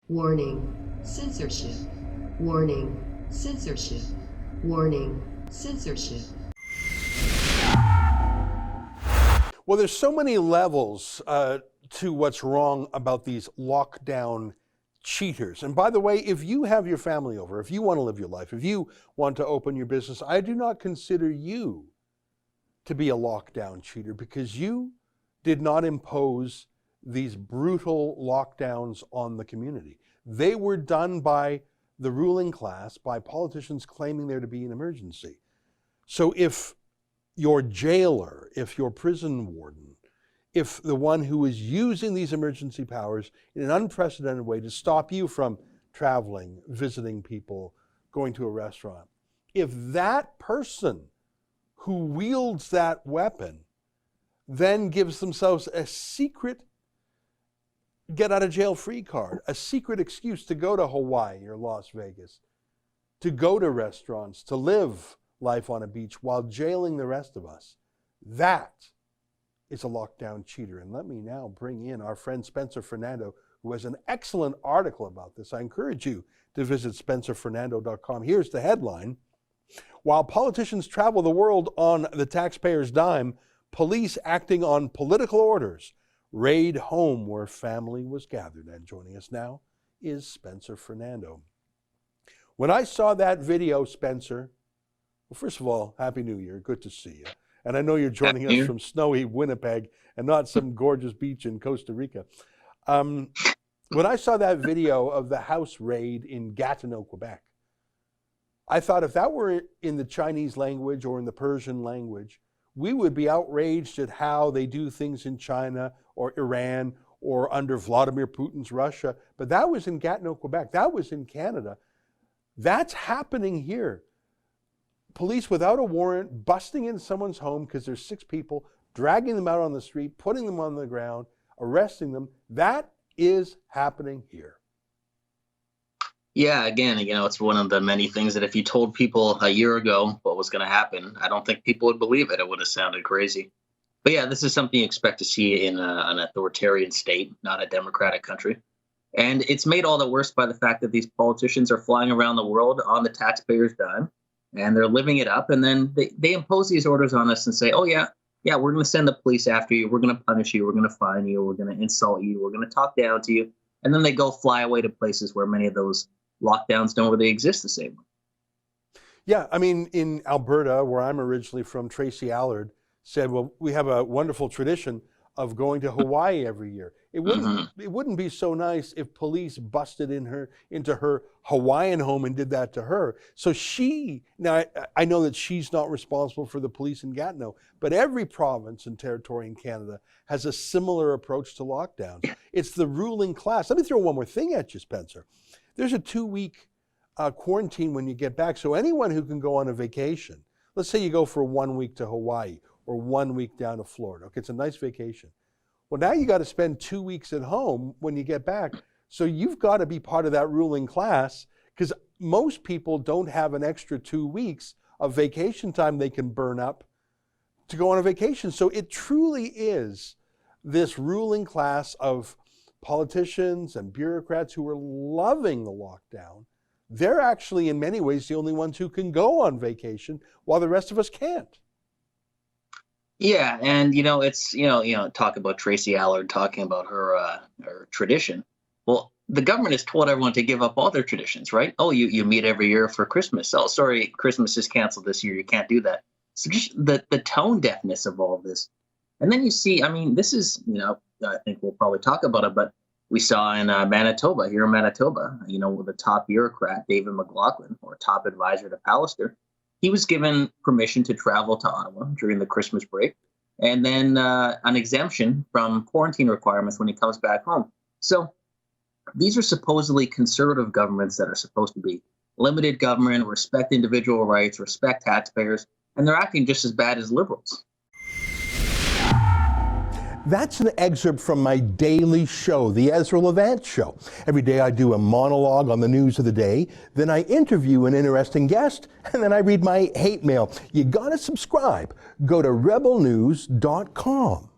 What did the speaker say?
Warning, censorship. Warning, censorship. Warning, censorship. Well, there's so many levels to what's wrong about these lockdown cheaters. And by the way, if you have your family over, if you want to live your life, if you want to open your business, I do not consider you to be a lockdown cheater because you did not impose these brutal lockdowns on the community. They were done by the ruling class, by politicians claiming there to be an emergency. So if your jailer, if your prison warden, if the one who is using these emergency powers in an unprecedented way to stop you from traveling, visiting people, going to a restaurant, if that person who wields that weapon then gives themselves a secret get out of jail free card, a secret excuse to go to Hawaii or Las Vegas, to go to restaurants, to live life on a beach while jailing the rest of us, that is a lockdown cheater. And let me now bring in our friend Spencer Fernando, who has an excellent article about this. I encourage you to visit spencerfernando.com. Here's the headline. While politicians travel the world on the taxpayer's dime, police acting on political orders raid home where family was gathered. And joining us now is Spencer Fernando. When I saw that video, Spencer, well, first of all, Happy New Year. Good to see you. And I know you're joining us from snowy Winnipeg and not some gorgeous beach in Costa Rica. When I saw that video of the house raid in Gatineau, Quebec, I thought if that were in the Chinese language or in the Persian language, we would be outraged at how they do things in China or Iran or under Vladimir Putin's Russia. But that was in Gatineau, Quebec. That was in Canada. That's happening here. Police without a warrant busting into someone's home because there's 6 people, dragging them out on the street, putting them on the ground, arresting them. That is happening here. Yeah, again, it's one of the many things that if you told people a year ago what was going to happen, I don't think people would believe it. It would have sounded crazy. But yeah, this is something you expect to see in an authoritarian state, not a democratic country. And it's made all the worse by the fact that these politicians are flying around the world on the taxpayer's dime, and they're living it up. And then they impose these orders on us and say, oh, yeah, we're going to send the police after you. We're going to punish you. We're going to fine you. We're going to insult you. We're going to talk down to you. And then they go fly away to places where many of those lockdowns don't really exist the same way. Yeah, I mean, in Alberta, where I'm originally from, Tracy Allard said, well, we have a wonderful tradition of going to Hawaii every year. It wouldn't be so nice if police busted into her Hawaiian home and did that to her. So now I know that she's not responsible for the police in Gatineau, but every province and territory in Canada has a similar approach to lockdowns. It's the ruling class. Let me throw one more thing at you, Spencer. There's a 2-week quarantine when you get back. So anyone who can go on a vacation, let's say you go for 1 week to Hawaii or 1 week down to Florida. Okay, it's a nice vacation. Well, now you got to spend 2 weeks at home when you get back. So you've got to be part of that ruling class because most people don't have an extra 2 weeks of vacation time they can burn up to go on a vacation. So it truly is this ruling class of politicians and bureaucrats who are loving the lockdown. They're actually, in many ways, the only ones who can go on vacation while the rest of us can't. Yeah, and it's talk about Tracy Allard talking about her tradition. Well, the government has told everyone to give up all their traditions, right? Oh, you meet every year for Christmas. Oh, sorry, Christmas is canceled this year. You can't do that. So just the tone deafness of all of this, and then you see, this is I think we'll probably talk about it, but we saw in Manitoba, with the top bureaucrat, David McLaughlin, or top advisor to Pallister, he was given permission to travel to Ottawa during the Christmas break, and then an exemption from quarantine requirements when he comes back home. So these are supposedly conservative governments that are supposed to be limited government, respect individual rights, respect taxpayers, and they're acting just as bad as liberals. That's an excerpt from my daily show, the Ezra Levant Show. Every day I do a monologue on the news of the day, then I interview an interesting guest, and then I read my hate mail. You gotta subscribe. Go to rebelnews.com.